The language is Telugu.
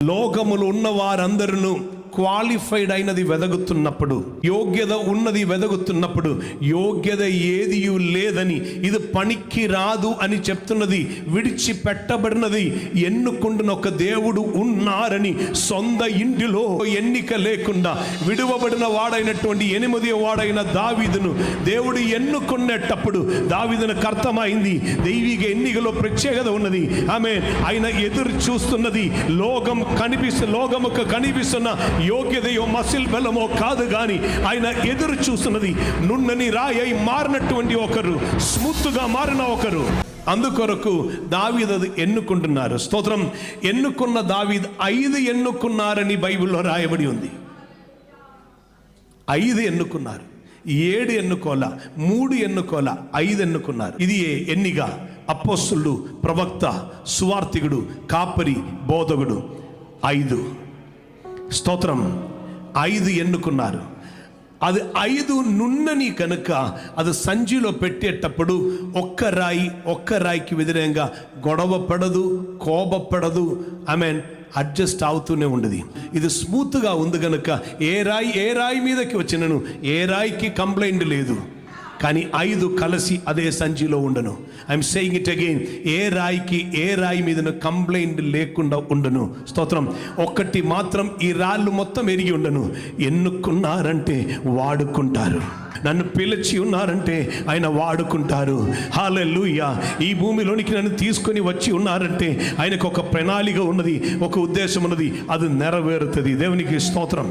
లోకములు ఉన్న వారందరూ క్వాలిఫైడ్ అయినది వెదగుతున్నప్పుడు, యోగ్యత ఉన్నది వెదగుతున్నప్పుడు, యోగ్యత ఏది లేదని, ఇది పనికి రాదు అని చెప్తున్నది, విడిచిపెట్టబడినది ఎన్నుకుంటున్న ఒక దేవుడు ఉన్నారని, సొంత ఇంటిలో ఎన్నిక లేకుండా విడువబడిన వాడైనటువంటి 8వ వాడైన దావీదును దేవుడు ఎన్నుకునేటప్పుడు దావీదునకు అర్థమైంది దైవిక ఎన్నికలో ప్రత్యేకత ఉన్నది. ఆమె ఆయన ఎదురు చూస్తున్నది లోకముకు కనిపిస్తున్న యోగ్యతయో మసిల్ బలమో కాదు, కానీ ఆయన ఎదురు చూస్తున్నది నున్నని రాయి మారినటువంటి ఒకరు, స్మూత్గా మారిన ఒకరు. అందుకొరకు దావీదు ఎన్నుకుంటున్నారు. స్తోత్రం. ఎన్నుకున్న దావీదు 5 ఎన్నుకున్నారని బైబిల్లో రాయబడి ఉంది. 5 ఎన్నుకున్నారు, 7 ఎన్నుకోలా, 3 ఎన్నుకోలా, 5 ఎన్నుకున్నారు. ఇది ఎన్నిక. అపోస్తలుడు, ప్రవక్త, సువార్తికుడు, కాపరి, బోధకుడు 5. స్తోత్రం. 5 ఎన్నుకున్నారు. అది 5 నున్నని కనుక అది సంచిలో పెట్టేటప్పుడు ఒక్క రాయికి వ్యతిరేకంగా గొడవ పడదు, కోపపడదు, అడ్జస్ట్ అవుతూనే ఉండదు. ఇది స్మూత్గా ఉంది కనుక ఏ రాయి మీదకి వచ్చినను ఏ రాయికి కంప్లైంట్ లేదు. కానీ 5 కలిసి అదే సంచిలో ఉండను. ఐఎమ్ సేయింగ్ ఇట్ అగైన్, ఏ రాయి మీద కంప్లైంట్ లేకుండా ఉండను. స్తోత్రం. ఒక్కటి మాత్రం, ఈ రాళ్ళు మొత్తం ఎరిగి ఉండను. ఎన్నుకున్నారంటే వాడుకుంటారు. నన్ను పిలిచి ఉన్నారంటే ఆయన వాడుకుంటారు. హల్లెలూయా. ఈ భూమిలోనికి నన్ను తీసుకొని వచ్చి ఉన్నారంటే ఆయనకు ఒక ప్రణాళిక ఉన్నది, ఒక ఉద్దేశం ఉన్నది, అది నెరవేరుతుంది. దేవునికి స్తోత్రం.